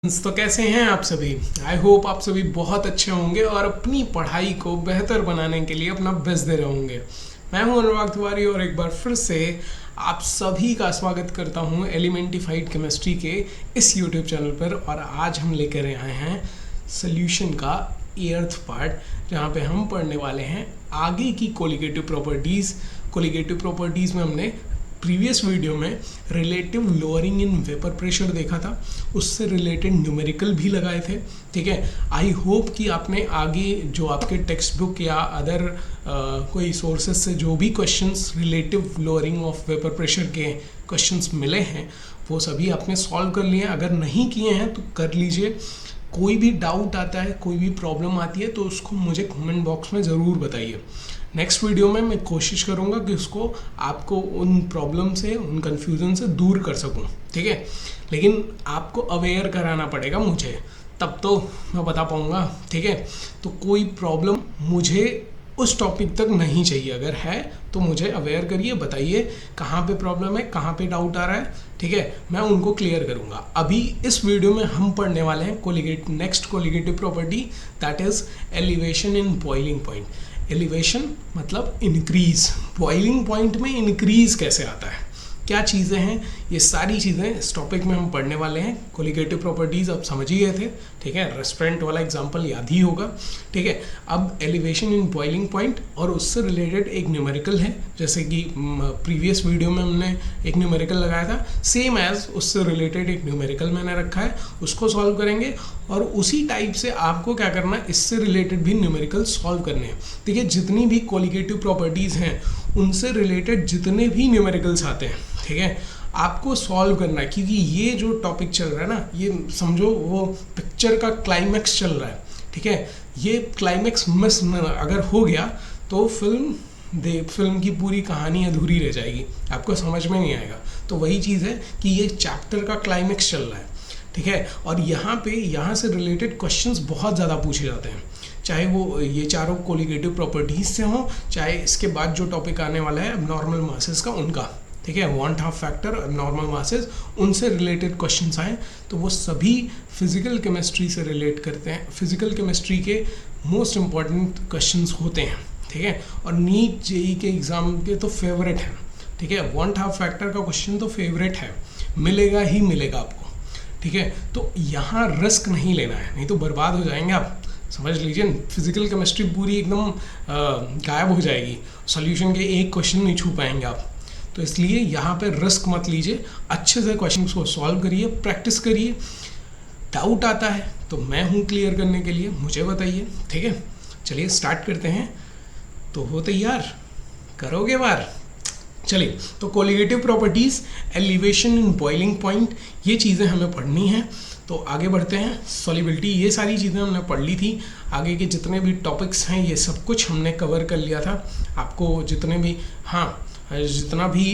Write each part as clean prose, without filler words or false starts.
तो कैसे हैं आप सभी। आई होप आप सभी बहुत अच्छे होंगे और अपनी पढ़ाई को बेहतर बनाने के लिए अपना बेस्ट दे रहे होंगे। मैं हूं अनुराग तिवारी और एक बार फिर से आप सभी का स्वागत करता हूं एलिमेंटिफाइड केमिस्ट्री के इस यूट्यूब चैनल पर। और आज हम लेकर आए हैं सोल्यूशन का 8th पार्ट, जहां पे हम पढ़ने वाले हैं आगे की कोलिगेटिव प्रॉपर्टीज़। कोलिगेटिव प्रॉपर्टीज़ में हमने प्रीवियस वीडियो में relative lowering in vapour pressure देखा था, उससे रिलेटेड न्यूमेरिकल भी लगाए थे। ठीक है, आई होप कि आपने आगे जो आपके टेक्स्ट बुक या अदर कोई सोर्सेज से जो भी questions relative lowering of vapour pressure के क्वेश्चंस मिले हैं वो सभी आपने सॉल्व कर लिए हैं। अगर नहीं किए हैं तो कर लीजिए। कोई भी डाउट आता है, कोई भी प्रॉब्लम आती है तो उसको मुझे कमेंट बॉक्स में ज़रूर बताइए। नेक्स्ट वीडियो में मैं कोशिश करूँगा कि उसको आपको उन प्रॉब्लम से, उन कन्फ्यूज़न से दूर कर सकूँ। ठीक है, लेकिन आपको अवेयर कराना पड़ेगा मुझे, तब तो मैं बता पाऊँगा। ठीक है, तो कोई प्रॉब्लम मुझे उस टॉपिक तक नहीं चाहिए। अगर है तो मुझे अवेयर करिए, बताइए कहाँ पे प्रॉब्लम है, कहाँ पे डाउट आ रहा है। ठीक है, मैं उनको क्लियर करूँगा। अभी इस वीडियो में हम पढ़ने वाले हैं next colligative property, that is elevation in boiling point. Elevation मतलब इंक्रीज, बॉइलिंग पॉइंट में इंक्रीज कैसे आता है, क्या चीज़ें हैं, ये सारी चीज़ें इस टॉपिक में हम पढ़ने वाले हैं। कोलिगेटिव प्रॉपर्टीज़ आप समझ ही गए थे। ठीक है, रेस्टोरेंट वाला एग्जांपल याद ही होगा। ठीक है, अब एलिवेशन इन बॉइलिंग पॉइंट और उससे रिलेटेड एक न्यूमेरिकल है, जैसे कि प्रीवियस वीडियो में हमने एक न्यूमेरिकल लगाया था, सेम एज उससे रिलेटेड एक न्यूमेरिकल मैंने रखा है, उसको सॉल्व करेंगे। और उसी टाइप से आपको क्या करना है, इससे रिलेटेड भी न्यूमेरिकल सॉल्व करने हैं। देखिए, जितनी भी कोलिगेटिव प्रॉपर्टीज़ हैं उनसे रिलेटेड जितने भी न्यूमेरिकल्स आते हैं, ठीक है, आपको सॉल्व करना है। क्योंकि ये जो टॉपिक चल रहा है ना, ये समझो वो पिक्चर का क्लाइमैक्स चल रहा है। ठीक है, ये क्लाइमैक्स मिस अगर हो गया तो फिल्म की पूरी कहानी अधूरी रह जाएगी, आपको समझ में नहीं आएगा। तो वही चीज़ है कि ये चैप्टर का क्लाइमैक्स चल रहा है। ठीक है, और यहाँ से रिलेटेड क्वेश्चंस बहुत ज़्यादा पूछे जाते हैं, चाहे वो ये चारों कोलिगेटिव प्रॉपर्टीज से हों, चाहे इसके बाद जो टॉपिक आने वाला है नॉर्मल मासेस का, उनका। ठीक है, 1/2 फैक्टर नॉर्मल मासेस, उनसे रिलेटेड क्वेश्चंस आए तो वो सभी फिजिकल केमिस्ट्री से रिलेट करते हैं। फिजिकल केमिस्ट्री के मोस्ट इम्पॉर्टेंट क्वेश्चंस होते हैं। ठीक है, और नीट जेई के एग्ज़ाम के तो फेवरेट हैं। ठीक है, 1/2 फैक्टर का क्वेश्चन तो फेवरेट है, मिलेगा ही मिलेगा आपको। ठीक है, तो यहाँ रिस्क नहीं लेना है, नहीं तो बर्बाद हो जाएंगे आप। समझ लीजिए, फिजिकल केमिस्ट्री पूरी एकदम गायब हो जाएगी, सॉल्यूशन के एक क्वेश्चन नहीं छू पाएंगे आप। तो इसलिए यहाँ पे रिस्क मत लीजिए, अच्छे से क्वेश्चन को सॉल्व करिए, प्रैक्टिस करिए। डाउट आता है तो मैं हूँ क्लियर करने के लिए, मुझे बताइए। ठीक है, चलिए स्टार्ट करते हैं। तो हो तैयार, करोगे बार। चलिए, तो colligative properties, elevation in boiling point, ये चीज़ें हमें पढ़नी हैं। तो आगे बढ़ते हैं। सॉल्युबिलिटी, ये सारी चीज़ें हमने पढ़ ली थी। आगे के जितने भी टॉपिक्स हैं ये सब कुछ हमने कवर कर लिया था। आपको जितने भी जितना भी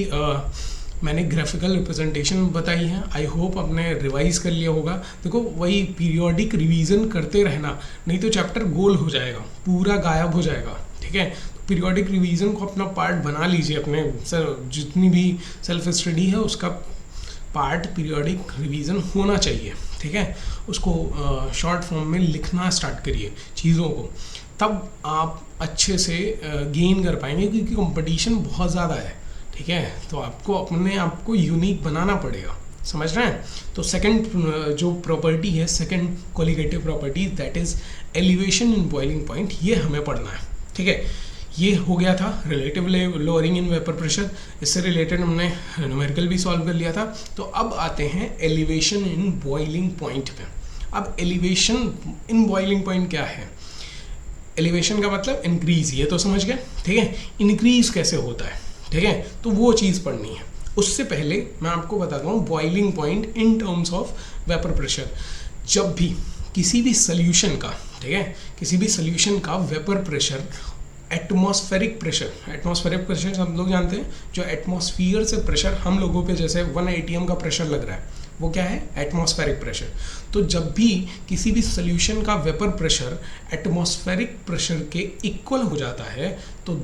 मैंने ग्राफिकल रिप्रेजेंटेशन बताई है, आई होप आपने रिवाइज कर लिया होगा। देखो, वही पीरियोडिक रिवीजन करते रहना, नहीं तो चैप्टर गोल हो जाएगा, पूरा गायब हो जाएगा। ठीक है, पीरियोडिक रिवीजन को अपना पार्ट बना लीजिए। अपने जितनी भी सेल्फ स्टडी है उसका पार्ट पीरियोडिक रिवीजन होना चाहिए। ठीक है, उसको शॉर्ट फॉर्म में लिखना स्टार्ट करिए चीज़ों को, तब आप अच्छे से गेन कर पाएंगे, क्योंकि कंपटीशन बहुत ज़्यादा है। ठीक है, तो आपको अपने आप को यूनिक बनाना पड़ेगा, समझ रहे हैं। तो सेकंड जो प्रॉपर्टी है, second colligative property, that is elevation in boiling point, ये हमें पढ़ना है। ठीक है, ये हो गया था relative lowering in vapour pressure, इससे रिलेटेड हमने न्यूमेरिकल भी सॉल्व कर लिया था। तो अब आते हैं एलिवेशन इन बॉइलिंग पॉइंट पे। अब एलिवेशन इन बॉइलिंग पॉइंट क्या है? एलिवेशन का मतलब इंक्रीज, ये तो समझ गए। ठीक है, इंक्रीज कैसे होता है, ठीक है, तो वो चीज़ पढ़नी है। उससे पहले मैं आपको बताता हूँ boiling point in terms of vapour pressure. जब भी किसी भी सोल्यूशन का, ठीक है, किसी भी सोल्यूशन का वेपर प्रेशर एटमॉस्फेरिक प्रेशर हम लोग जानते हैं, जो एटमॉस्फियर से प्रेशर हम लोगों पे जैसे 1 atm का प्रेशर लग रहा है, वो क्या है? Atmospheric pressure. तो जब भी किसी भी सोल्यूशन का वेपर प्रेशर एटमॉस्फेरिक प्रेशर के इक्वल हो जाता है तो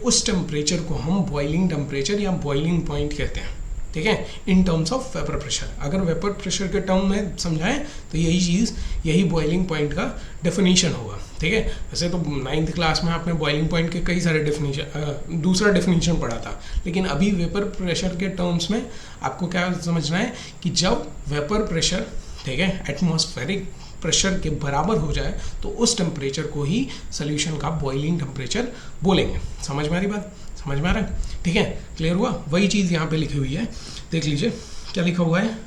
उस टेम्परेचर को हम बॉइलिंग टेम्परेचर या बॉइलिंग पॉइंट कहते हैं। ठीक है, इन टर्म्स ऑफ वेपर प्रेशर। अगर वेपर प्रेशर के टर्म में समझाएं तो यही चीज़, यही बॉइलिंग पॉइंट का डेफिनेशन होगा। ठीक है, वैसे तो 9th क्लास में आपने बॉइलिंग पॉइंट के कई सारे डेफिनेशन, दूसरा डेफिनेशन पढ़ा था, लेकिन अभी वेपर प्रेशर के टर्म्स में आपको क्या समझना है कि जब वेपर प्रेशर, ठीक है, एटमॉस्फेरिक प्रेशर के बराबर हो जाए तो उस टेम्परेचर को ही सोल्यूशन का बॉइलिंग टेम्परेचर बोलेंगे। समझ में आ रही बात? समझ में आ रहा है? ठीक है, क्लियर हुआ? वही चीज़ यहाँ पे लिखी हुई है, देख लीजिए क्या लिखा हुआ है,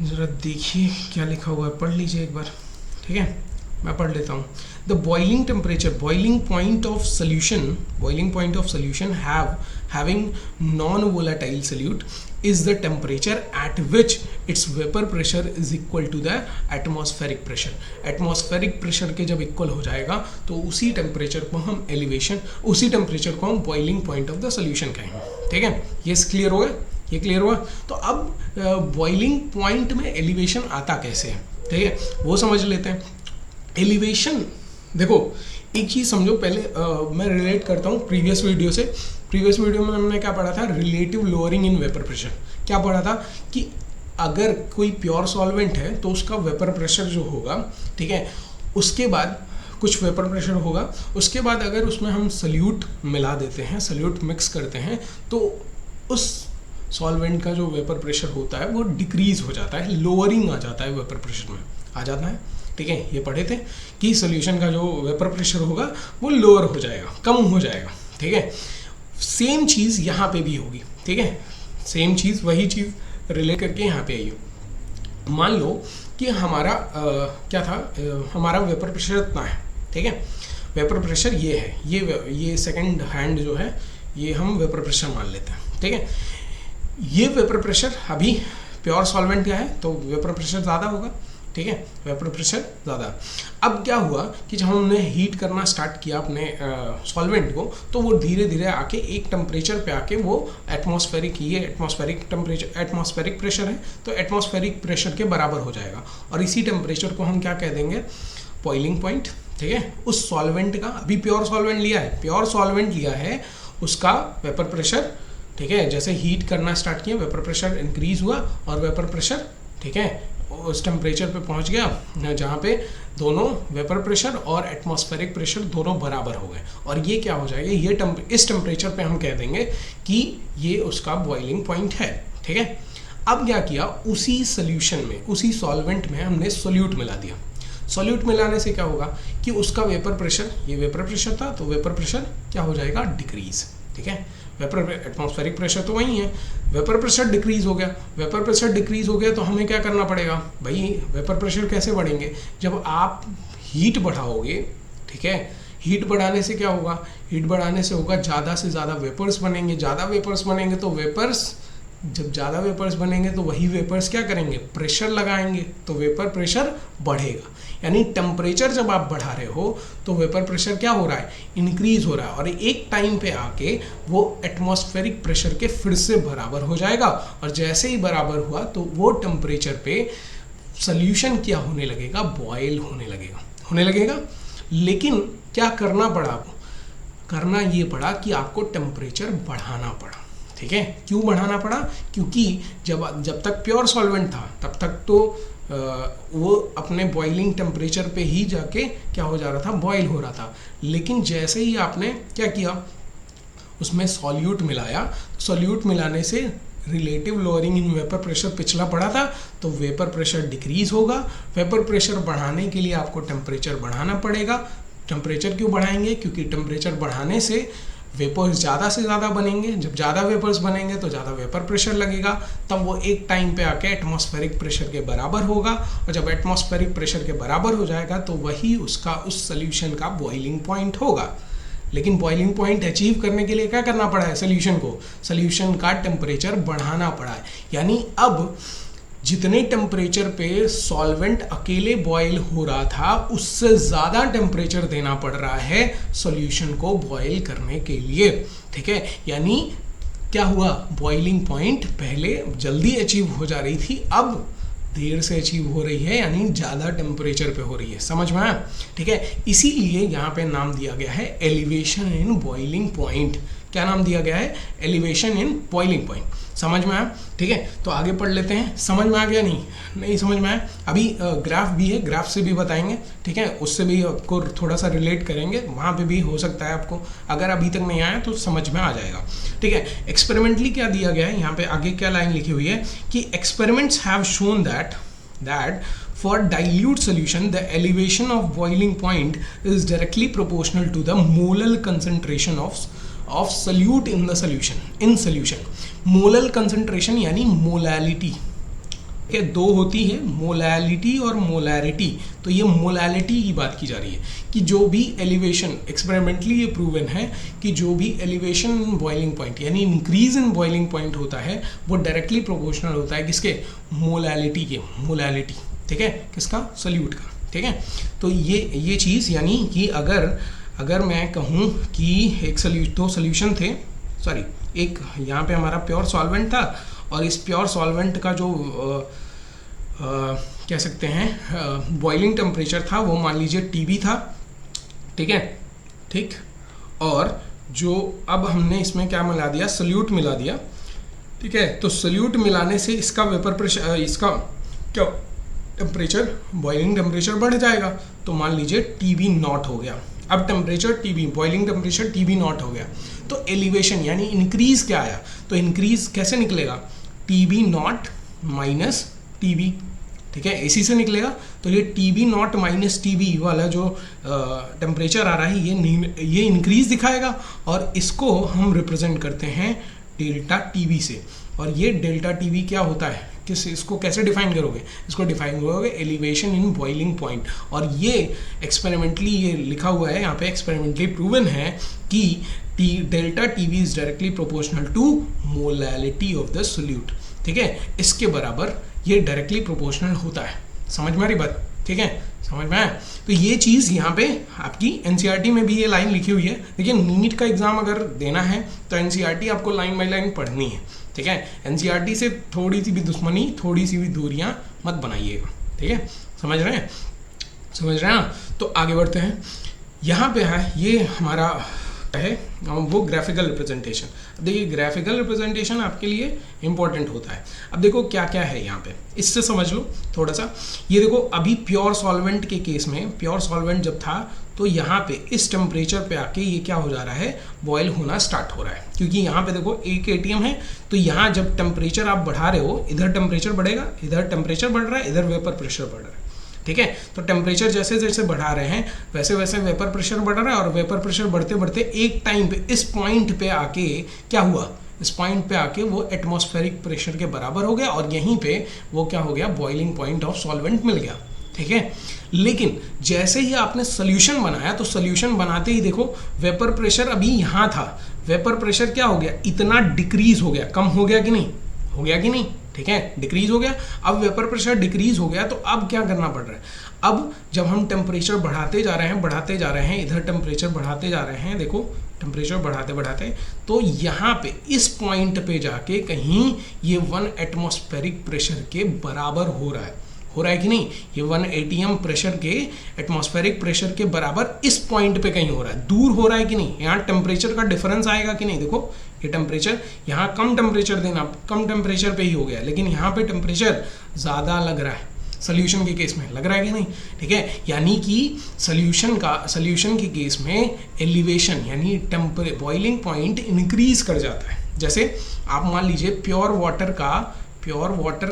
ज़रा देखिए क्या लिखा हुआ है, पढ़ लीजिए एक बार। ठीक है, मैं पढ़ लेता हूँ। The boiling temperature, boiling point of solution having non-volatile solute is the temperature at which its vapor pressure is equal to the atmospheric pressure। atmospheric pressure के जब इक्वल हो जाएगा तो उसी टेम्परेचर को हम एलिवेशन, उसी टेम्परेचर को हम boiling point of the solution कहेंगे। ठीक है, ये क्लियर हो गया? ये क्लियर हुआ? तो अब बॉइलिंग पॉइंट में एलिवेशन आता कैसे है, ठीक है, वो समझ लेते हैं। एलिवेशन, देखो एक चीज़ समझो पहले, मैं रिलेट करता हूँ प्रीवियस वीडियो से। प्रीवियस वीडियो में हमने क्या पढ़ा था? Relative lowering in vapour pressure. क्या पढ़ा था कि अगर कोई प्योर सॉल्वेंट है तो उसका वेपर प्रेशर जो होगा, ठीक है, उसके बाद कुछ वेपर प्रेशर होगा, उसके बाद अगर उसमें हम सल्यूट मिला देते हैं, सल्यूट मिक्स करते हैं, तो उस सॉल्वेंट का जो वेपर प्रेशर होता है वो डिक्रीज हो जाता है, लोअरिंग आ जाता है, वेपर प्रेशर में आ जाता है। ठीक है, ये पढ़े थे कि सॉल्यूशन का जो वेपर प्रेशर होगा वो लोअर हो जाएगा, कम हो जाएगा। ठीक है, सेम चीज़ यहाँ पे भी होगी। ठीक है, सेम चीज़, वही चीज़ रिलेट करके यहाँ पे आई हो। मान लो कि हमारा क्या था, हमारा वेपर प्रेशर इतना है। ठीक है, वेपर प्रेशर ये है, ये सेकंड हैंड जो है ये हम वेपर प्रेशर मान लेते हैं। ठीक है, ये वेपर प्रेशर अभी प्योर सॉल्वेंट का है तो वेपर प्रेशर ज़्यादा होगा। ठीक है, वेपर प्रेशर ज़्यादा। अब क्या हुआ कि जब हमने हीट करना स्टार्ट किया अपने सॉल्वेंट को, तो वो धीरे धीरे आके एक टेम्परेचर पे आके वो एटमॉस्फेरिक, ये एटमॉस्फेरिक टेम्परेचर, एटमॉस्फेरिक प्रेशर है तो एटमॉस्फेरिक प्रेशर के बराबर हो जाएगा, और इसी टेम्परेचर को हम क्या कह देंगे? Boiling point. ठीक है, उस सॉल्वेंट का, अभी प्योर सॉल्वेंट लिया है, प्योर सॉल्वेंट लिया है, उसका वेपर प्रेशर, ठीक है, जैसे हीट करना स्टार्ट किया वेपर प्रेशर इंक्रीज हुआ और वेपर प्रेशर, ठीक है, उस टेम्परेचर पे पहुंच गया जहाँ पे दोनों वेपर प्रेशर और एटमॉस्फेरिक प्रेशर दोनों बराबर हो गए, और ये क्या हो जाएगा, ये इस टेम्परेचर पे हम कह देंगे कि ये उसका बॉइलिंग पॉइंट है। ठीक है, अब क्या किया, उसी सोल्यूशन में, उसी सॉल्वेंट में हमने सोल्यूट मिला दिया। सोल्यूट मिलाने से क्या होगा कि उसका वेपर प्रेशर, ये वेपर प्रेशर था तो वेपर प्रेशर क्या हो जाएगा? डिक्रीज। ठीक है, वेपर, एटमॉस्फेरिक प्रेशर तो वही है, वेपर प्रेशर डिक्रीज हो गया। वेपर प्रेशर डिक्रीज हो गया तो हमें क्या करना पड़ेगा भाई? वेपर प्रेशर कैसे बढ़ेंगे? जब आप हीट बढ़ाओगे, ठीक है, हीट बढ़ाने से क्या होगा? हीट बढ़ाने से होगा ज़्यादा से ज़्यादा वेपर्स बनेंगे, ज़्यादा वेपर्स बनेंगे तो वेपर्स, जब ज़्यादा वेपर्स बनेंगे तो वही वेपर्स क्या करेंगे? प्रेशर लगाएंगे, तो वेपर प्रेशर बढ़ेगा। यानी टेम्परेचर जब आप बढ़ा रहे हो तो वेपर प्रेशर क्या हो रहा है? इंक्रीज हो रहा है, और एक टाइम पे आके वो एटमॉस्फेरिक प्रेशर के फिर से बराबर हो जाएगा, और जैसे ही बराबर हुआ तो वो टेम्परेचर पे सोल्यूशन क्या होने लगेगा? बॉयल होने लगेगा। लेकिन क्या करना पड़ा आपको? करना ये पड़ा कि आपको टेम्परेचर बढ़ाना पड़ा। ठीक है, क्यों बढ़ाना पड़ा? क्योंकि जब तक प्योर सॉल्वेंट था तब तक तो वो अपने बॉइलिंग टेम्परेचर पे ही जाके क्या हो जा रहा था? बॉयल हो रहा था। लेकिन जैसे ही आपने क्या किया, उसमें सॉल्यूट मिलाया, सॉल्यूट मिलाने से relative lowering in vapour pressure पिछला पड़ा था तो वेपर प्रेशर डिक्रीज होगा। वेपर प्रेशर बढ़ाने के लिए आपको टेम्परेचर बढ़ाना पड़ेगा। टेम्परेचर क्यों बढ़ाएंगे? क्योंकि टेम्परेचर बढ़ाने से वेपर्स ज़्यादा से ज़्यादा बनेंगे, जब ज़्यादा वेपर्स बनेंगे तो ज़्यादा वेपर प्रेशर लगेगा, तब वो एक टाइम पे आके एटमॉस्फेरिक प्रेशर के बराबर होगा, और जब एटमॉस्फेरिक प्रेशर के बराबर हो जाएगा तो वही उसका, उस सोल्यूशन का बॉइलिंग पॉइंट होगा। लेकिन बॉइलिंग पॉइंट अचीव करने के लिए क्या करना पड़ा है? सोल्यूशन का टेम्परेचर बढ़ाना पड़ा है। यानी अब जितने टेम्परेचर पे सॉल्वेंट अकेले बॉयल हो रहा था उससे ज़्यादा टेम्परेचर देना पड़ रहा है सॉल्यूशन को बॉयल करने के लिए। ठीक है, यानी क्या हुआ? बॉइलिंग पॉइंट पहले जल्दी अचीव हो जा रही थी, अब देर से अचीव हो रही है, यानी ज़्यादा टेम्परेचर पे हो रही है। समझ में आया? ठीक है, इसीलिए यहाँ पे नाम दिया गया है एलिवेशन इन बॉइलिंग पॉइंट। क्या नाम दिया गया है? Elevation in boiling point. समझ में आया? ठीक है, तो आगे पढ़ लेते हैं। समझ में आ गया? नहीं समझ में आया? अभी ग्राफ भी है, ग्राफ से भी बताएंगे, ठीक है, उससे भी आपको थोड़ा सा रिलेट करेंगे, वहाँ पे भी हो सकता है आपको, अगर अभी तक नहीं आया तो समझ में आ जाएगा। ठीक है, एक्सपेरिमेंटली क्या दिया गया है यहाँ पे, आगे क्या लाइन लिखी हुई है कि experiments have shown that for dilute solution the elevation of boiling point is directly proportional to the molar concentration of solute in the solution। Molal concentration यानी मोलैलिटी के दो होती है, मोलैलिटी और मोलैरिटी। तो ये मोलैलिटी की बात की जा रही है कि जो भी एलिवेशन, एक्सपेरिमेंटली ये प्रूवन है कि जो भी एलिवेशन इन बॉइलिंग पॉइंट यानी इंक्रीज इन बॉइलिंग पॉइंट होता है वो डायरेक्टली प्रोपोर्शनल होता है किसके, मोलैलिटी के, मोलैलिटी, ठीक है, किसका, सल्यूट का। ठीक है, तो ये चीज़ यानी कि अगर मैं कहूँ कि दो सोल्यूशन थे, सॉरी, एक यहाँ पे हमारा प्योर सॉल्वेंट था और इस प्योर सॉल्वेंट का जो कह सकते हैं बॉइलिंग टेम्परेचर था वो मान लीजिए TB था, ठीक है, ठीक, और जो अब हमने इसमें क्या मिला दिया, सल्यूट मिला दिया, ठीक है, तो सल्यूट मिलाने से इसका वेपर प्रेशर, इसका क्या टेम्परेचर, बॉइलिंग टेम्परेचर बढ़ जाएगा, तो मान लीजिए TB नॉट हो गया। अब temperature TB, boiling temperature TB not हो गया, तो एलिवेशन यानी इंक्रीज क्या आया, तो इंक्रीज कैसे निकलेगा, TB नॉट माइनस TB, ठीक है, इसी से निकलेगा। तो ये TB नॉट माइनस TB वाला जो टेम्परेचर आ रहा है ये इंक्रीज दिखाएगा और इसको हम रिप्रेजेंट करते हैं डेल्टा TB से। और ये डेल्टा TB क्या होता है, इसको कैसे डिफाइन करोगे, इसको डिफाइन करोगे एलिवेशन इन बॉइलिंग पॉइंट। और ये एक्सपेरिमेंटली ये लिखा हुआ है यहाँ पे, एक्सपेरिमेंटली प्रूवन है कि delta TB is directly proportional to molality of the solute. ठीक है, इसके बराबर ये डायरेक्टली प्रोपोर्शनल होता है। समझ में आ रही बात? ठीक है, समझ में आया? तो ये चीज़ यहाँ पे आपकी NCERT में भी ये लाइन लिखी हुई है। देखिए, नीट का एग्जाम अगर देना है तो NCERT आपको लाइन बाई लाइन पढ़नी है। ठीक है, NCERT से थोड़ी सी भी दुश्मनी, थोड़ी सी भी दूरियां मत बनाइएगा। ठीक है, समझ रहे हैं? समझ रहे हैं? तो आगे बढ़ते हैं। यहाँ पे है ये हमारा है वो ग्राफिकल रिप्रेजेंटेशन। देखिए, ग्राफिकल रिप्रेजेंटेशन आपके लिए इंपॉर्टेंट होता है। अब देखो क्या क्या है यहाँ पे, इससे समझ लो थोड़ा सा। ये देखो, अभी प्योर सॉल्वेंट के केस में, प्योर सॉल्वेंट जब था तो यहाँ पे इस टेम्परेचर पे आके ये क्या हो जा रहा है, बॉयल होना स्टार्ट हो रहा है। क्योंकि यहाँ पे देखो एक ATM है, तो यहाँ जब टेम्परेचर आप बढ़ा रहे हो, इधर टेम्परेचर बढ़ेगा, इधर टेम्परेचर बढ़ रहा है, इधर वेपर प्रेशर बढ़ रहा है। ठीक है, तो टेम्परेचर जैसे जैसे बढ़ा रहे हैं वैसे वैसे वेपर प्रेशर बढ़ रहा है, और वेपर प्रेशर बढ़ते बढ़ते एक टाइम पे इस पॉइंट पे आके क्या हुआ, इस पॉइंट पे आके वो एटमॉस्फेरिक प्रेशर के बराबर हो गया और यहीं पे वो क्या हो गया, बॉइलिंग पॉइंट ऑफ सॉल्वेंट मिल गया। ठीक है, लेकिन जैसे ही आपने सोल्यूशन बनाया तो सोल्यूशन बनाते ही देखो वेपर प्रेशर अभी यहाँ था, वेपर प्रेशर क्या हो गया, इतना डिक्रीज हो गया, कम हो गया कि नहीं, हो गया कि नहीं, ठीक है, डिक्रीज हो गया। अब वेपर प्रेशर डिक्रीज हो गया तो अब क्या करना पड़ रहा है, अब जब हम टेम्परेचर बढ़ाते जा रहे हैं, इधर टेम्परेचर बढ़ाते जा रहे हैं, देखो टेम्परेचर बढ़ाते बढ़ाते, तो यहाँ पे इस पॉइंट पे जाके कहीं ये 1 एटमॉस्फेरिक प्रेशर के बराबर हो रहा है कि नहीं, ये 1 ATM प्रेशर के एटमॉस्फेरिक प्रेशर के बराबर इस पॉइंट पे कहीं हो रहा है, दूर हो रहा है कि नहीं, यहाँ टेम्परेचर का डिफरेंस आएगा कि नहीं। देखो ये टेम्परेचर, यहाँ कम टेम्परेचर देना, कम टेम्परेचर पे ही हो गया, लेकिन यहाँ पे टेम्परेचर ज़्यादा लग रहा है, सोल्यूशन के केस में लग रहा है कि नहीं। ठीक है, यानी कि सोल्यूशन के केस में एलिवेशन यानी बॉइलिंग पॉइंट इंक्रीज कर जाता है। जैसे आप मान लीजिए प्योर वाटर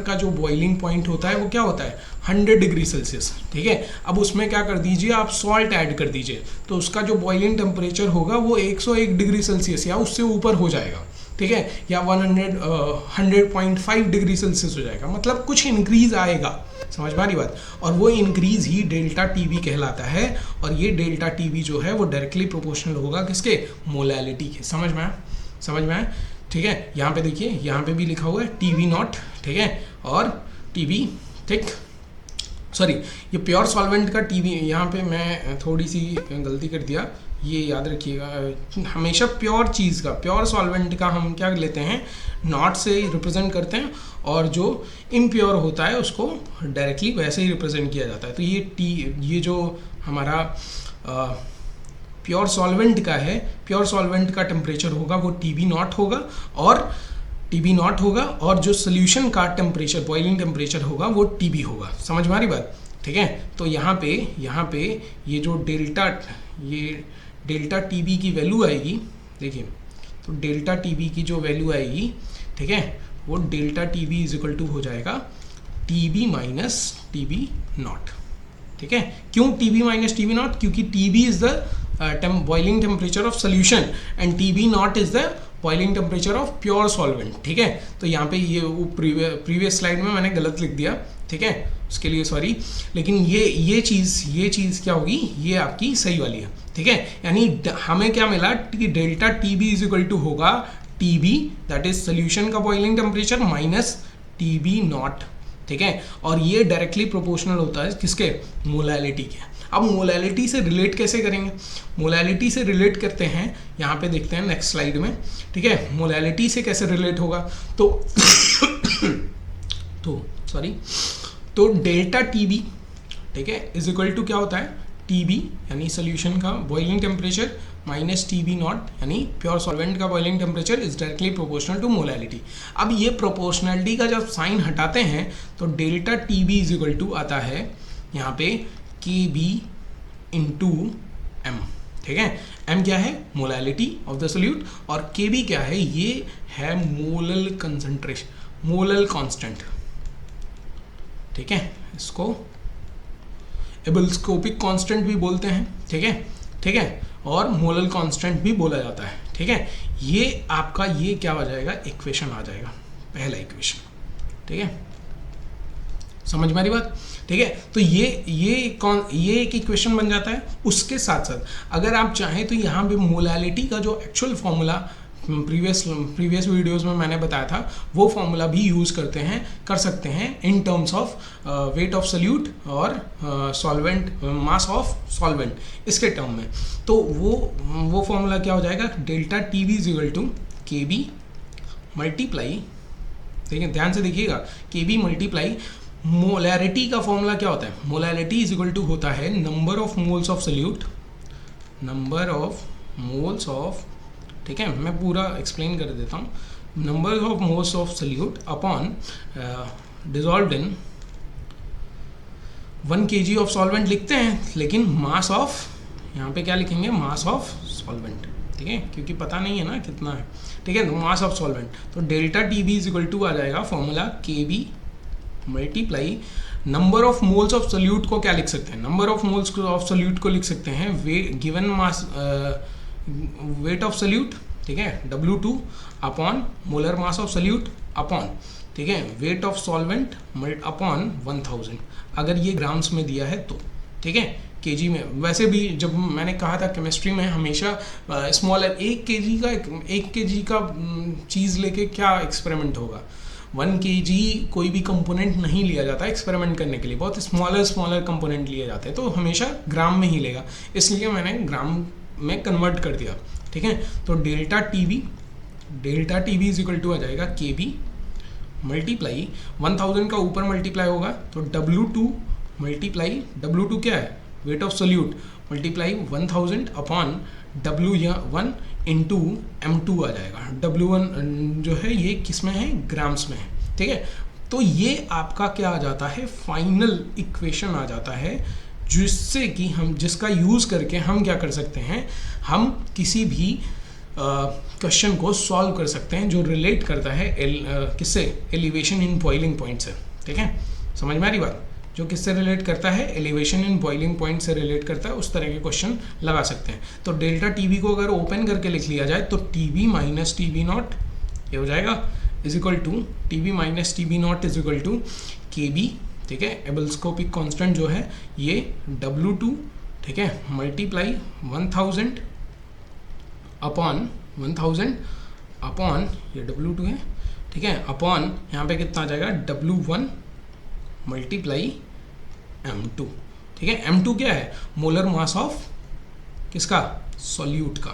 का जो बॉइलिंग पॉइंट होता है वो क्या होता है, 100 डिग्री सेल्सियस। ठीक है, अब उसमें क्या कर दीजिए, आप सॉल्ट ऐड कर दीजिए, तो उसका जो बॉइलिंग टेम्परेचर होगा वो 101 डिग्री सेल्सियस या उससे ऊपर हो जाएगा। ठीक है, या 100.5 डिग्री सेल्सियस हो जाएगा, मतलब कुछ इंक्रीज आएगा। समझ पा रही बात? और वो इंक्रीज ही डेल्टा TB कहलाता है, और ये डेल्टा TB जो है वो डायरेक्टली प्रोपोर्शनल होगा किसके, मोलैलिटी के। समझ में आया? ठीक है, यहाँ पे देखिए, यहाँ पे भी लिखा हुआ है TB नॉट, ठीक है, और TB, ठीक, सॉरी, ये प्योर सॉल्वेंट का TB, यहाँ पे मैं थोड़ी सी गलती कर दिया, ये याद रखिएगा। हमेशा प्योर चीज़ का, प्योर सॉल्वेंट का हम क्या लेते हैं, नॉट से रिप्रेजेंट करते हैं, और जो इम्प्योर होता है उसको डायरेक्टली वैसे ही रिप्रेजेंट किया जाता है। तो ये जो हमारा प्योर सॉल्वेंट का है, प्योर सॉल्वेंट का टेम्परेचर होगा वो TB नॉट होगा, और टीबी नॉट होगा, और जो सोल्यूशन का टेम्परेचर, बॉइलिंग टेम्परेचर होगा वो टीबी होगा। समझ में आ रही बात? ठीक है, तो यहाँ पे ये जो डेल्टा टीबी की वैल्यू आएगी, देखिए, तो डेल्टा टीबी की जो वैल्यू आएगी, ठीक है, वो delta TB is equal to हो जाएगा टीबी माइनस टीबी नॉट। ठीक है, क्यों टीबी माइनस टीबी नॉट? क्योंकि TB is the boiling temperature of solution and TB naught is the boiling temperature of pure solvent. ठीक है, तो यहाँ पे ये वो प्रीवियस स्लाइड में मैंने गलत लिख दिया, ठीक है, उसके लिए सॉरी, लेकिन ये चीज़ क्या होगी, ये आपकी सही वाली है। ठीक है, यानी हमें क्या मिला कि delta TB is equal to होगा टीबी, दैट इज सोल्यूशन का boiling temperature, minus TB naught. ठीक है, और ये डायरेक्टली प्रोपोर्शनल होता है किसके? मोलैलिटी के। अब मोलैलिटी से रिलेट कैसे करेंगे? मोलैलिटी से रिलेट करते हैं, यहाँ पे देखते हैं नेक्स्ट स्लाइड में। ठीक है, मोलैलिटी से कैसे रिलेट होगा, तो डेल्टा टीबी, ठीक है, इज इक्वल टू क्या होता है? टीबी यानी सोल्यूशन का boiling temperature minus TB naught यानी प्योर सॉल्वेंट का boiling temperature is directly proportional to molality. अब ये प्रोपोर्शनलिटी का जब साइन हटाते हैं तो delta TB is equal to आता है यहाँ पे के बी इंटू एम। ठीक है, एम क्या है? मोलैलिटी ऑफ द सोल्यूट, और के बी क्या है? ये है मोलल कंसंट्रेशन, मोलल कांस्टेंट। ठीक है, इसको एबल्स्कोपिक कांस्टेंट भी बोलते हैं। ठीक है, ठीक है, और मोलल कांस्टेंट भी बोला जाता है। ठीक है, ये आपका ये क्या हो जाएगा? इक्वेशन आ जाएगा, पहला इक्वेशन। ठीक है, समझ में आ रही बात? ठीक है, तो ये एक इक्वेशन बन जाता है। उसके साथ साथ अगर आप चाहें तो यहाँ पे मोलैलिटी का जो एक्चुअल फॉर्मूला प्रीवियस वीडियोस में मैंने बताया था, वो फॉर्मूला भी यूज़ कर सकते हैं in terms of weight of solute और सॉल्वेंट, मास ऑफ सॉल्वेंट, इसके टर्म में। तो वो फॉर्मूला क्या हो जाएगा? Delta T B is equal to K B multiply, देखिए ध्यान से देखिएगा, के बी मल्टीप्लाई मोलैरिटी का फॉर्मूला क्या होता है? मोलैरिटी इज इक्वल टू होता है number of moles of solute, number of moles of, ठीक है, मैं पूरा एक्सप्लेन कर देता हूँ, number of moles of solute upon dissolved in 1 kg of solvent लिखते हैं, लेकिन मास ऑफ, यहाँ पे क्या लिखेंगे? मास ऑफ सॉल्वेंट। ठीक है, क्योंकि पता नहीं है ना कितना है। ठीक है, तो मास ऑफ सॉल्वेंट, तो delta T B is equal to आ जाएगा formula K B multiply number of moles of solute को क्या लिख सकते हैं? Number of moles of solute को लिख सकते हैं given mass weight of solute, ठीक है, W2 upon molar mass of solute upon, ठीक है, वेट ऑफ सॉल्वेंट अपॉन 1000, अगर ये ग्राम्स में दिया है तो। ठीक है, केजी में वैसे भी जब मैंने कहा था केमिस्ट्री में हमेशा स्मॉलर 1 kg का चीज़ लेके क्या एक्सपेरिमेंट होगा? 1 kg कोई भी कंपोनेंट नहीं लिया जाता एक्सपेरिमेंट करने के लिए, बहुत स्मॉलर कंपोनेंट लिए जाते हैं, तो हमेशा ग्राम में ही लेगा, इसलिए मैंने ग्राम में कन्वर्ट कर दिया। ठीक है, तो delta T B is equal to आ जाएगा के बी मल्टीप्लाई 1000 का ऊपर मल्टीप्लाई होगा तो W2 मल्टीप्लाई, W2 क्या है? Wait of solute, multiply 1000 upon W1 into M2 आ जाएगा। W1 जो है ये किस में है? ग्राम्स में है। ठीक है, तो ये आपका क्या आ जाता है? फाइनल इक्वेशन आ जाता है, जिससे कि हम जिसका यूज़ करके हम क्या कर सकते हैं? हम किसी भी क्वेश्चन को सॉल्व कर सकते हैं जो रिलेट करता है किससे? एलिवेशन इन बॉइलिंग पॉइंट से। ठीक है, समझ में आ रही बात? जो किससे रिलेट करता है? एलिवेशन इन बॉइलिंग पॉइंट से रिलेट करता है, उस तरह के क्वेश्चन लगा सकते हैं। तो डेल्टा टी बी को अगर ओपन करके लिख लिया जाए तो T B minus T B naught ये हो जाएगा is equal to T B minus T B naught is equal to K B, ठीक है, एबल्स्कोपिक कांस्टेंट जो है ये W2, ठीक है, मल्टीप्लाई 1000 अपॉन 1000 अपॉन ये W2 है, ठीक है, अपॉन यहाँ पे कितना आ जाएगा? W1 multiply M2। ठीक है, M2 क्या है? मोलर मास ऑफ किसका? सॉल्यूट का।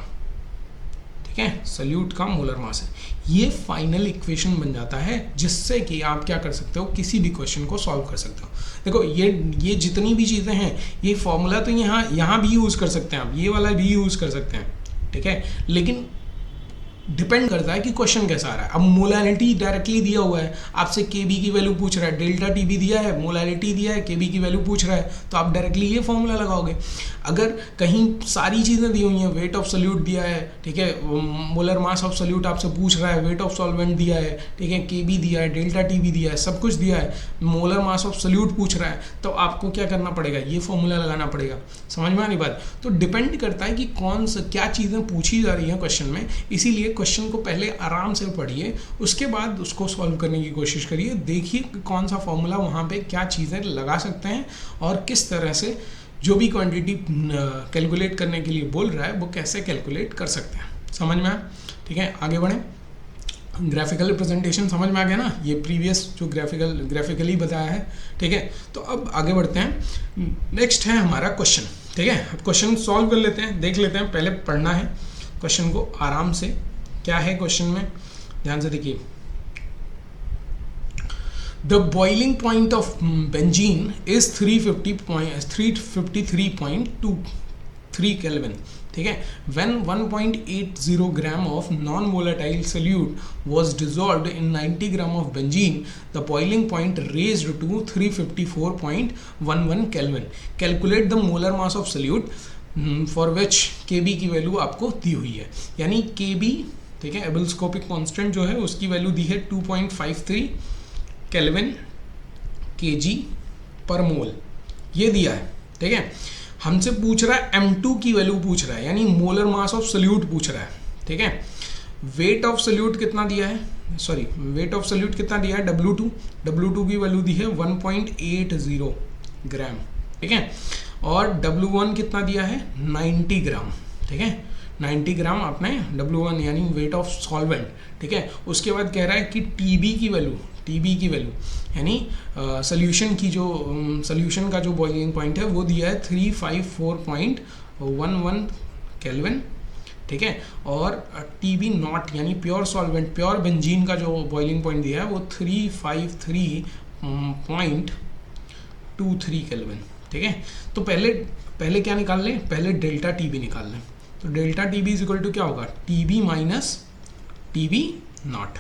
ठीक है, सॉल्यूट का मोलर मास है। ये फाइनल इक्वेशन बन जाता है, जिससे कि आप क्या कर सकते हो? किसी भी क्वेश्चन को सॉल्व कर सकते हो। देखो ये जितनी भी चीज़ें हैं, ये फॉर्मूला तो यहाँ भी यूज़ कर सकते हैं आप, ये वाला भी यूज़ कर सकते हैं। ठीक है, लेकिन डिपेंड करता है कि क्वेश्चन कैसा आ रहा है। अब मोलालिटी डायरेक्टली दिया हुआ है, आपसे केबी की वैल्यू पूछ रहा है, डेल्टा टीबी दिया है, मोलालिटी दिया है, केबी की वैल्यू पूछ रहा है, तो आप डायरेक्टली ये फॉर्मूला लगाओगे। अगर कहीं सारी चीज़ें दी हुई हैं, वेट ऑफ सोल्यूट दिया है, ठीक है, मोलर मास ऑफ सोल्यूट आपसे पूछ रहा है, वेट ऑफ सॉल्वेंट दिया है, ठीक है, केबी दिया है, डेल्टा टीबी दिया है, सब कुछ दिया है, मोलर मास ऑफ सोल्यूट पूछ रहा है, तो आपको क्या करना पड़ेगा, ये फॉर्मूला लगाना पड़ेगा। समझ में आनी बात? तो डिपेंड करता है कि कौन सा क्या चीज़ें पूछी जा रही हैं क्वेश्चन में, इसीलिए क्वेश्चन को पहले आराम से पढ़िए, उसके बाद उसको सॉल्व करने की कोशिश करिए, देखिए कि कौन सा फॉर्मूला वहाँ पे क्या चीज़ें लगा सकते हैं और किस तरह से जो भी क्वांटिटी कैलकुलेट करने के लिए बोल रहा है वो कैसे कैलकुलेट कर सकते हैं। समझ में आया? ठीक है, आगे बढ़ें। ग्राफिकल रिप्रेजेंटेशन समझ में आ गया ना, ये प्रीवियस जो ग्राफिकली बताया है। ठीक है, तो अब आगे बढ़ते हैं। नेक्स्ट है हमारा क्वेश्चन। ठीक है, अब क्वेश्चन सॉल्व कर लेते हैं, देख लेते हैं, पहले पढ़ना है क्वेश्चन को आराम से। क्या है क्वेश्चन में, ध्यान से देखिए। The boiling point of benzene is 353.23 kelvin. ठीक है, when 1.80 gram of non-volatile solute was dissolved in 90 gram of benzene, the boiling point raised to 354.11 Kelvin. Calculate the molar mass of solute for which Kb की value आपको दी हुई है, यानी Kb, ठीक है, एबल्स्कोपिक constant जो है उसकी वैल्यू दी है 2.53 केल्विन kg पर मोल, ये दिया है। ठीक है, हमसे पूछ रहा है M2 की वैल्यू पूछ रहा है, यानी मोलर मास ऑफ सोल्यूट पूछ रहा है। ठीक है, वेट ऑफ सोल्यूट कितना दिया है, सॉरी वेट ऑफ सोल्यूट कितना दिया है, W2 की वैल्यू दी है 1.80 ग्राम। ठीक है, और W1 कितना दिया है 90 ग्राम। ठीक है, 90 ग्राम आपने W1 यानी वेट ऑफ सॉल्वेंट। ठीक है, उसके बाद कह रहा है कि TB की वैल्यू यानी सोल्यूशन की जो सोल्यूशन का जो बॉइलिंग पॉइंट है वो दिया है 354.11 केल्विन। ठीक है, और TB नॉट यानी प्योर सॉल्वेंट, प्योर बेंजीन का जो बॉइलिंग पॉइंट दिया है वो 353.23 केल्विन। ठीक है, तो पहले क्या निकाल लें, पहले डेल्टा TB निकाल लें। तो delta TB is equal to क्या होगा, TB माइनस TB नॉट।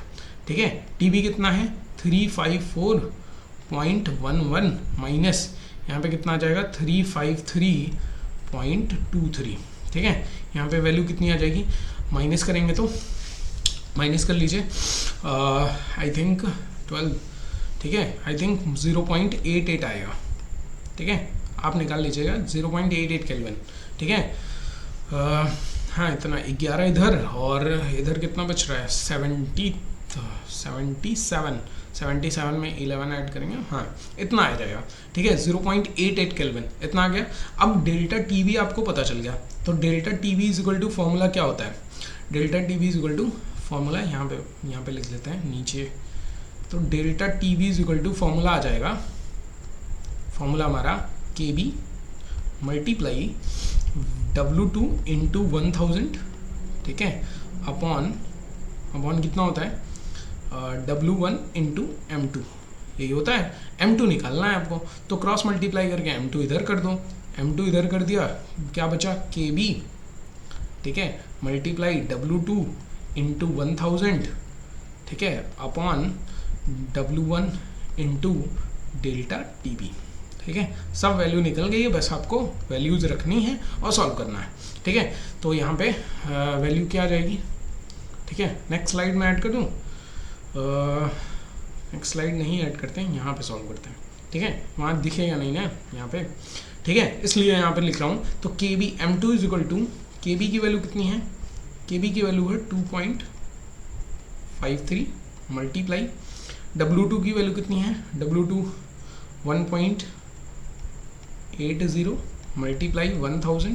ठीक है, TB कितना है 354.11 माइनस यहाँ पे कितना आ जाएगा 353.23। ठीक है, यहाँ पे वैल्यू कितनी आ जाएगी, माइनस करेंगे तो माइनस कर लीजिए, आई थिंक 12। ठीक है, आई थिंक 0.88 आएगा। ठीक है, आप निकाल लीजिएगा 0.88 केल्विन। ठीक है, हाँ इतना 11 इधर और इधर कितना बच रहा है 77 में 11 ऐड करेंगे, हाँ इतना आ जाएगा। ठीक है, 0.88 केल्विन इतना आ गया। अब डेल्टा TB आपको पता चल गया, तो delta TB is equal to formula क्या होता है, delta TB is equal to formula यहाँ पे लिख लेते हैं नीचे। तो delta TB is equal to formula आ जाएगा, फॉर्मूला हमारा KB मल्टीप्लाई W2 इंटू 1000। ठीक है, अपॉन कितना होता है W1 इंटू M2, यही होता है। M2 निकालना है आपको, तो क्रॉस मल्टीप्लाई करके M2 इधर कर दो, M2 इधर कर दिया, क्या बचा KB। ठीक है, मल्टीप्लाई W2 इंटू 1000। ठीक है, upon W1 into delta TB। ठीक है, सब वैल्यू निकल गई है, बस आपको वैल्यूज रखनी है और सॉल्व करना है। ठीक है, तो यहाँ पे वैल्यू क्या आ जाएगी। ठीक है, नेक्स्ट स्लाइड में ऐड कर दूँ, नेक्स्ट स्लाइड नहीं ऐड करते हैं, यहाँ पे सॉल्व करते हैं। ठीक है, वहाँ दिखेगा नहीं ना यहाँ पे। ठीक है, इसलिए यहाँ पे लिख रहा हूँ। तो KB M2 is equal to, KB की वैल्यू कितनी है, KB की वैल्यू है 2.53 मल्टीप्लाई W2 की वैल्यू कितनी है, W2 1.80 मल्टीप्लाई 1000।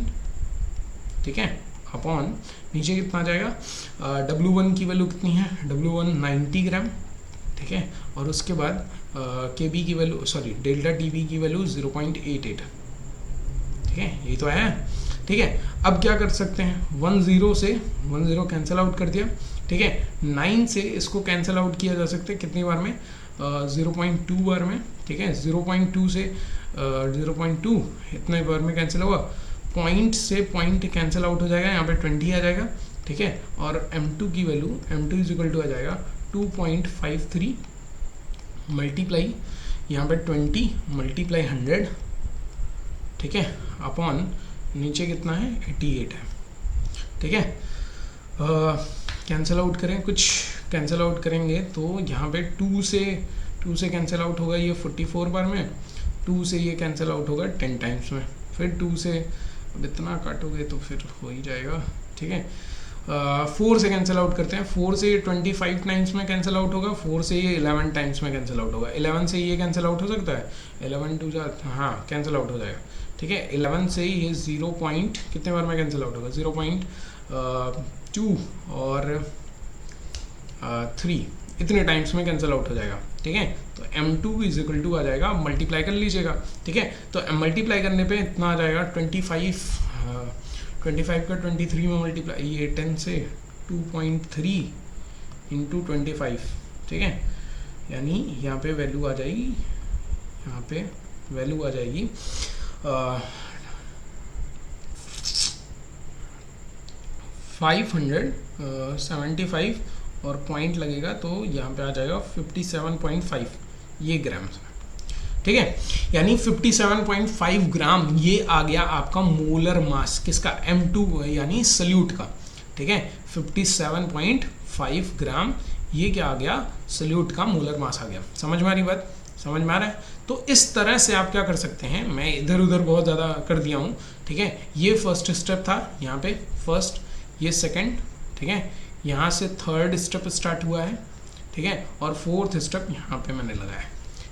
ठीक है, अपॉन नीचे कितना आ जाएगा, W1 की वैल्यू कितनी है, W1 90 ग्राम। ठीक है, और उसके बाद KB की वैल्यू, सॉरी डेल्टा TB की वैल्यू 0.88। ठीक है, यही तो है। ठीक है, अब क्या कर सकते हैं, 10 कैंसिल आउट कर दिया। ठीक है, 9 से इसको कैंसिल आउट किया जा सकता है कितनी बार में, 0.2 बार में। ठीक है, 0.2 से 0.2 इतने बार में कैंसिल होगा, पॉइंट से पॉइंट कैंसिल आउट हो जाएगा, यहाँ पे 20 आ जाएगा। ठीक है। और m2 की value m2 is equal to आ जाएगा 2.53 मल्टीप्लाई यहाँ पे 20 मल्टीप्लाई 100, ठीक है, अपॉन नीचे कितना है 88 है, ठीक है। कैंसिल आउट करें, कुछ कैंसिल आउट करेंगे तो यहाँ पे 2 से कैंसिल आउट होगा ये 44 बार में, 2 से ये कैंसिल आउट होगा 10 टाइम्स में, फिर 2 से अब इतना काटोगे तो फिर हो ही जाएगा, ठीक है। 4 से कैंसिल आउट करते हैं, 4 से ये 25 टाइम्स में कैंसिल आउट होगा, 4 से ये 11 टाइम्स में कैंसिल आउट होगा, 11 से ये कैंसिल आउट हो सकता है, 11 टू हाँ कैंसिल आउट हो जाएगा, ठीक है। 11 से ये 0 पॉइंट कितने बार में कैंसिल आउट होगा, 0.2 और 3 इतने टाइम्स में कैंसिल आउट हो जाएगा, ठीक है। तो m2 इज इक्वल टू आ जाएगा, मल्टीप्लाई कर लीजिएगा, ठीक है। तो मल्टीप्लाई करने पे इतना आ जाएगा 25 का 23 में मल्टीप्लाई, ये 10 से 2.3 इंटू 25, ठीक है। यानी यहाँ पे वैल्यू आ जाएगी, यहाँ पे वैल्यू आ जाएगी 575 और पॉइंट लगेगा तो यहाँ पे आ जाएगा 57.5 ये ग्राम्स में, ठीक है। यानी 57.5 ग्राम ये आ गया आपका मोलर मास किसका, m2 यानी सल्यूट का, ठीक है। 57.5 ग्राम ये क्या आ गया, सल्यूट का मोलर मास आ गया। समझ में आ रही बात, समझ में आ रहा है। तो इस तरह से आप क्या कर सकते हैं, मैं इधर उधर बहुत ज़्यादा कर दिया हूँ, ठीक है। ये फर्स्ट स्टेप था यहाँ पे, फर्स्ट, ये सेकंड, ठीक है, यहाँ से थर्ड स्टेप स्टार्ट हुआ है, ठीक है, और फोर्थ स्टेप यहाँ पे मैंने लगाया,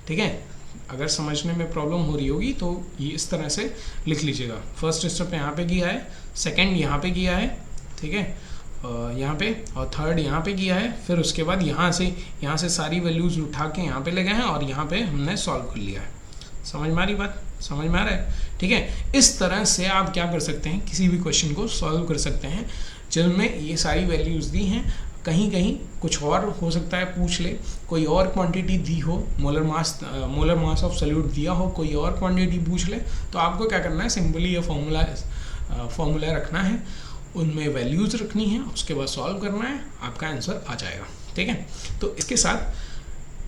ठीक है। अगर समझने में प्रॉब्लम हो रही होगी तो ये इस तरह से लिख लीजिएगा, फर्स्ट स्टेप यहाँ पे किया है, सेकंड यहाँ पे किया है, ठीक है, यहाँ पे, और थर्ड यहाँ पे किया है, फिर उसके बाद यहाँ से सारी वैल्यूज उठा के यहाँ पे ले गए हैं और यहाँ पे हमने सॉल्व कर लिया है। समझ में आ रही बात, समझ में आ रहा है, ठीक है। इस तरह से आप क्या कर सकते हैं, किसी भी क्वेश्चन को सॉल्व कर सकते हैं जिनमें ये सारी वैल्यूज दी हैं। कहीं कहीं कुछ और हो सकता है पूछ ले, कोई और क्वांटिटी दी हो, मोलर मास ऑफ सल्यूट दिया हो, कोई और क्वांटिटी पूछ ले, तो आपको क्या करना है, सिंपली ये फॉर्मूला रखना है, उनमें वैल्यूज रखनी है, उसके बाद सॉल्व करना है, आपका आंसर आ जाएगा, ठीक है। तो इसके साथ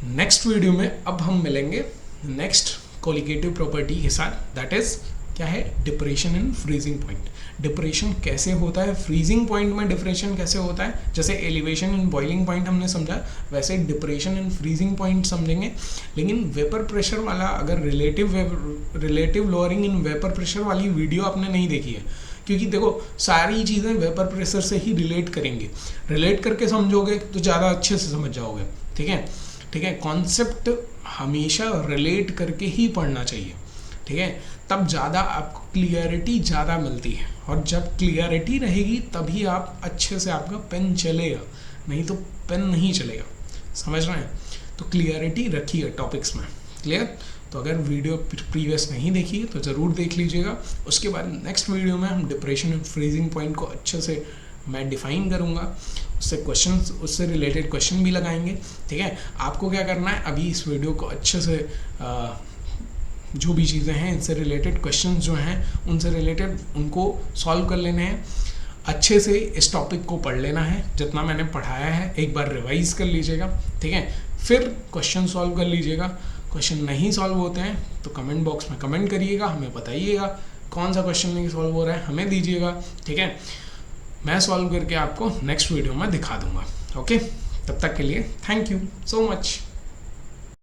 नेक्स्ट वीडियो में अब हम मिलेंगे नेक्स्ट कोलिगेटिव प्रॉपर्टी के साथ, दैट इज क्या है, depression in freezing point. Depression कैसे होता है, फ्रीजिंग पॉइंट में डिप्रेशन कैसे होता है, जैसे एलिवेशन इन बॉइलिंग पॉइंट हमने समझा, वैसे डिप्रेशन इन फ्रीजिंग पॉइंट समझेंगे। लेकिन वेपर प्रेशर वाला, अगर relative lowering in vapour pressure वाली वीडियो आपने नहीं देखी है, क्योंकि देखो सारी चीज़ें वेपर प्रेशर से ही रिलेट करेंगे, रिलेट करके समझोगे तो ज़्यादा अच्छे से समझ जाओगे, ठीक है, ठीक है। कॉन्सेप्ट हमेशा रिलेट करके ही पढ़ना चाहिए, ठीक है, तब ज़्यादा आपको क्लियरिटी ज़्यादा मिलती है, और जब क्लियरिटी रहेगी तभी आप अच्छे से आपका पेन चलेगा, नहीं तो पेन नहीं चलेगा। समझ रहे हैं, तो क्लियरिटी रखिए टॉपिक्स में, क्लियर। तो अगर वीडियो प्रीवियस नहीं देखी है तो ज़रूर देख लीजिएगा। उसके बाद नेक्स्ट वीडियो में हम डिप्रेशन एंड फ्रीजिंग पॉइंट को अच्छे से मैं डिफाइन करूँगा, उससे रिलेटेड क्वेश्चन भी लगाएंगे, ठीक है। आपको क्या करना है, अभी इस वीडियो को अच्छे से जो भी चीज़ें हैं इनसे रिलेटेड क्वेश्चन जो हैं उनसे रिलेटेड उनको सॉल्व कर लेने हैं, अच्छे से इस टॉपिक को पढ़ लेना है, जितना मैंने पढ़ाया है एक बार रिवाइज कर लीजिएगा, ठीक है। फिर क्वेश्चन सॉल्व कर लीजिएगा। क्वेश्चन नहीं सॉल्व होते हैं तो कमेंट बॉक्स में कमेंट करिएगा, हमें बताइएगा कौन सा क्वेश्चन नहीं सॉल्व हो रहा है, हमें दीजिएगा, ठीक है। मैं सॉल्व करके आपको नेक्स्ट वीडियो में दिखा दूंगा, ओके। तब तक के लिए थैंक यू सो मच।